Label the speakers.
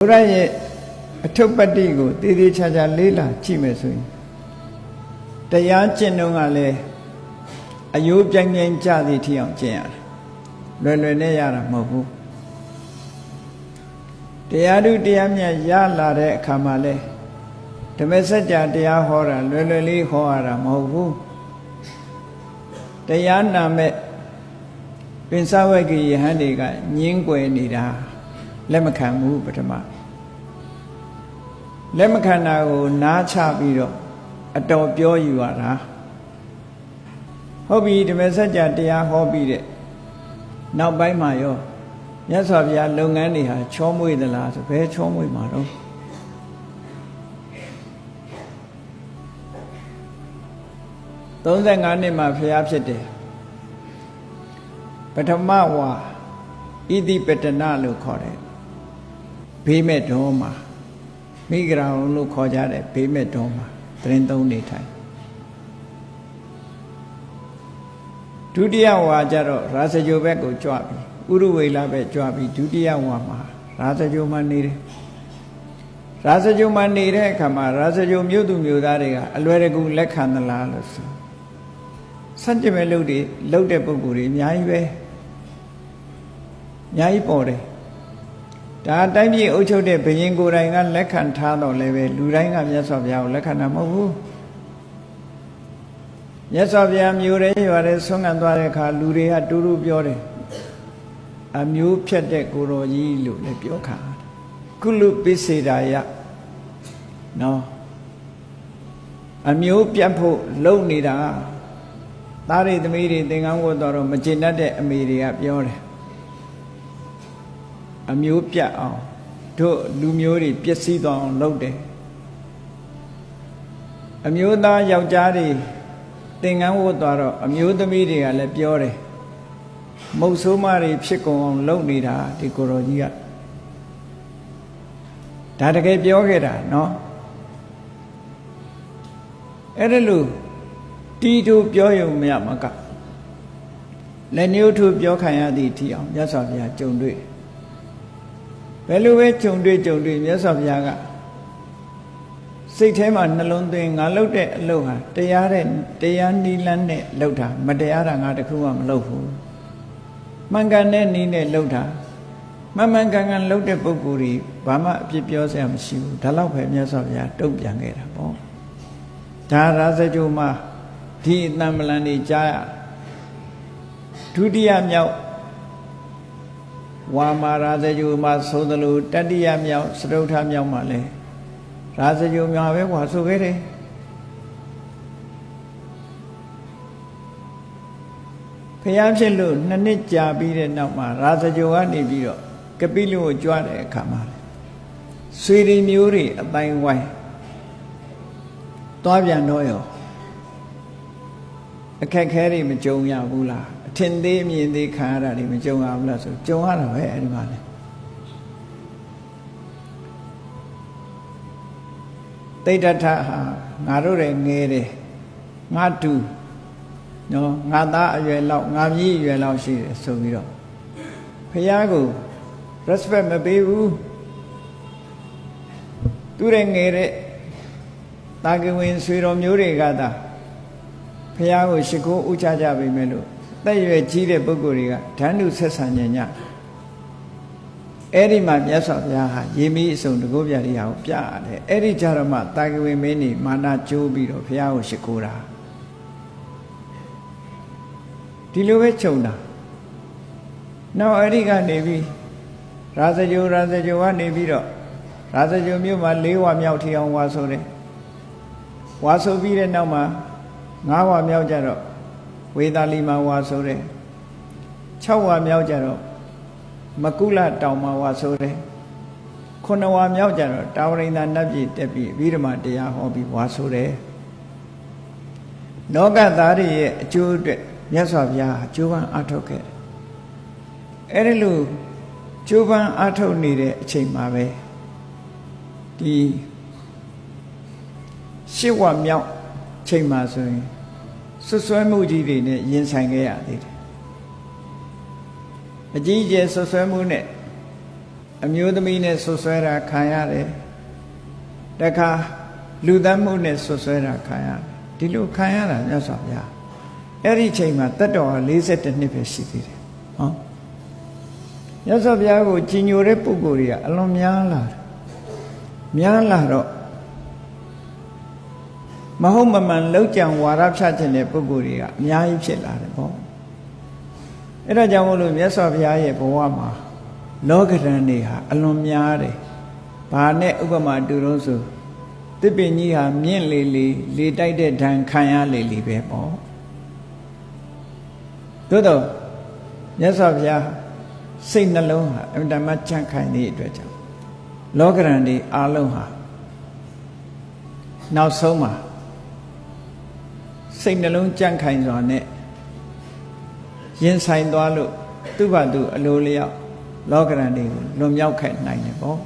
Speaker 1: ဘုရားရဲ့အထုပ္ပတ္တိကိုတည်တည်ချာချာလေးလာကြည့်မယ်ဆိုရင်တရားကျင့်တော့ကလည်းအယိုးပြိုင်ပြိုင်ကြသည်ထီအောင်ကျင့်ရတယ်လွယ်လွယ်နဲ့ရတာမဟုတ်ဘူးတရားဓုတရားမြတ်ရလာတဲ့အခါမှာလဲဓမ္မစကြာတရားဟောတာလွယ်လွယ်လေးဟောရတာမဟုတ်ဘူးတရားနာမဲ့ပင်စဝဂ္ဂိယဟန်တွေကညင်းကွယ်နေတာလက်မခံဘူးပထမလက်မခံတာကိုနားချပြီးတော့အတော်ပြောယူရတာဟုတ်ပြီဓမ္မစကြာတရားဟောပြီးတဲ့နောက်ပိုင်းမှာရောမြတ်စွာဘုရားလုပ်ငန်းတွေဟာချောမွေ့သလားဆိုဘယ်ချောမွေ့မှာတော့35နှစ်မှာဘုရားဖြစ်တယ်ပထမဝါဣတိပတနာလို့ခေါ်တယ်ဘေးမဲ့တော်မှာမိဂရာလို့ခေါ်ကြတယ်ဘေးမဲ့တော်မှာသရင်သုံးနေထိုင်ဒုတိယဝါကျတော့ရာဇဂိုဘက်ကိုကြွပြီဥရဝေလဘက်ကြွပြီဒုတိယဝါမှာရာဇဂိုမှာနေတယ်ရာဇဂိုမှာနေတဲ့အခါမှာရာဇဂိုမြို့သူမြို့သားတွေကအလွယ်တကူလက်ခံသလားလို့ဆိုစัจ jin မဲ့လုပ်တဲ့ပုဂ္ဂိုလ်တွေအများကြီးပဲအများကြီးပေါ်တယ်ဒါတိုင်းပြည်အုပ်ချုပ်တဲ့ဘုရင်ကိုယ်တိုင်ကလက်ခံထားတော့လည်းပဲလူတိုင်းကမြတ်စွာဘုရားကိုလက်ခံတာမဟုတ်ဘူးမြတ်စွာဘုရားမျိုးရဲရွာရဲဆွမ်းခံသွားတဲ့အခါလူတွေကတူတူပြောတယ်အမျိုးဖြတ်တဲ့ကိုတော်ကြီးလို့လည်းပြောခါကုလုပိစေတာယနော်အမျိုးပြတ်ဖို့လုံနေတာသားတွေသမီးတွေသင်္ကန်းဝတ်တော်မကျင့်တတ်တဲ့အမေတွေကပြောတယ်အမျိုးပြတ်အောင်တို့လူမျိုးတွေပျက်စီးသွားအောင်လုပ်တယ်အမျိုးသားယောက်ျားတွေသင်္ကန်းဝတ်သွားတော့အမျိုးသမီးတွေကလည်းပြောတယ်မုတ်ဆိုးမတွေဖြစ်ကုန်အောင်လုပ်နေတာဒီကိုတော်ကြီးကဒါတကယ်ပြောခဲ့တာနော်အဲ့ဒါလို့တီတို့ပြောရုံမရမကလက်ညှိုးထိုးပြောခံရသည့်ထီအောင်မြတ်စွာဘုရားကြုံတွေ့ဘယ်လိုပဲကြုံတွေ့မြတ်စွာဘုရားကစိတ်ထဲမှာနှလုံးသွင်းငါလုပ်တဲ့အလုပ်ဟာတရားနီးလန်းနဲ့လုပ်တာမတရားတာငါတခုမှမလုပ်ဘူးမှန်ကန်တဲ့နီးနဲ့လုပ်တာမှန်ကန်လုပ်တဲ့ပုဂ္ဂိုလ်တွေဘာမှအပြစ်ပြောစရာမရှိဘူးဒါတော့ပဲမြတ်စွာဘုရားတုံ့ပြန်ခဲ့တာပေါ့ဒါရာဇဂိုမှာဒီအတန်မလန်နေကြားရဒုတိယမြောက်ဝါမာရာဇဂိုမှာသို့သလိုတတိယမြောက်စတုထမြောက်မှာလဲရာဇဂိုမှာပဲဝါဆိုခဲ့တယ်ဖျားဖြစ်လို့2နှစ်ကြာပြီးတဲ့နောက်မှာရာဇဂိုကနေပြီးတော့ကပိလုကိုကြွတဲ့အခါမှာဆွေတွေမျိုးတွေအတိုင်းဝိုင်းသွားပြန်တော့ရောအခက်ခဲတွေမကြုံရဘူးလားအထင်သေးမြင်သေးခံရတာတွေမကြုံရဘူးလားဆိုကြုံရတာပဲအဲ့ဒီမှာလေတိဋ္ဌထဟာငါတို့လည်းငယ်တယ်ငါတူနော်ငါသားအရွယ်လောက်ငါမြည်အရွယ်လောက်ရှိတယ်ဆိုပြီးတော့ဖះကို respect မပေးဘူးသူရဲ့ငယ်တဲ့တာကဝင်ဆွေတော်မျိုးတွေကသာဖះကိုရှိခိုးဥချကြပြီမဲ့လို့တက်ရွယ်ကြီးတဲ့ပုဂ္ဂိုလ်တွေကဓာတ်နုဆက်ဆံညံ့အဲ့ဒီမှာမြတ်စွာဘုရားဟာရေမီးအစုံတကုတ်ပြရိယာကိုပြရတယ်အဲ့ဒီကြတော့မှတာကဝင်မင်းနေမာနကျိုးပြီးတော့ဘုရားကိုရှိခိုးတာဒီလိုပဲခြုံတာနောက်အဲ့ဒီကနေပြီးရာဇဂိုကနေပြီးတော့ရာဇဂိုမြို့မှာ4ဝမြောက်ထီအောင်ဝါဆိုတယ်ဝါဆိုပြီးတဲ့နောက်မှာ9ဝမြောက်ကြတော့ဝေသာလီမှာဝါဆိုတယ်6ဝမြောက်ကြတော့မကုလတောင်မှာဝါဆိုတယ်9ဝမြောက်ကြတော့တာဝရိန္ဒနတ်ပြည်တက်ပြီးအဘိဓမ္မာတရားဟောပြီးဝါဆိုတယ်လောကသားတွေရဲ့အကျိုးအတွက်မြတ်စွာဘုရားကြိုးပမ်းအားထုတ်ခဲ့အဲ့ဒီလိုကြိုးပမ်းအားထုတ်နေတဲ့အချိန်မှာပဲဒီ10ဝမြောက်ချိန်မှာဆိုရင်ဆွဆွဲမှုကြီးတွေနဲ့ရင်ဆိုင်ခဲ့ရသေးတယ်အကြီးကျယ်ဆွဆွဲမှုနဲ့ အမျိုးသမီးနဲ့ဆွဆွဲတာခံရတယ်တခါလူသတ်မှုနဲ့ဆွဆွဲတာခံရတယ်ဒီလိုခံရတာမြတ်စွာဘုရားအဲ့ဒီချိန်မှာတတ်တော်42နှစ်ပဲရှိသေးတယ်ဟောမြတ်စွာဘုရားကိုကြီးညိုတဲ့ပုဂ္ဂိုလ်တွေကအလွန်များလာတယ်များလာတော့မဟုတ်မမှန်လောက်ကြံဝါဒဖြတ်ခြင်းတဲ့ပုဂ္ဂိုလ်တွေကအများကြီးဖြစ်လာတယ်ပေါ့အဲ့ဒါကြောင့်မို့လို့မြတ်စွာဘုရားရဲ့ဘဝမှာလောကဓာတ်တွေဟာအလွန်များတယ်ဘာနဲ့ဥပမာတူတော့ဆိုတစ်ပင်ကြီးဟာမြင့်လေလေလေတိုက်တဲ့ဓာတ်ခံရလေလေပဲပေါ့သို့တော့မြတ်စွာဘုရားစိတ်နှလုံးဟာအမြဲတမ်းကြံ့ခိုင်တဲ့အတွက်ကြောင့်လောကဓာတ်တွေအားလုံးဟာနောက်ဆုံးမှာစိတ်နှလုံးကြံ့ခိုင်စွာနဲ့ရင်ဆိုင်သွားလို့သူ့ဘာသူအလိုလျောက်လောကဓာတ်တွေကိုလွန်မြောက်ခဲ့နိုင်တယ်ပေါ့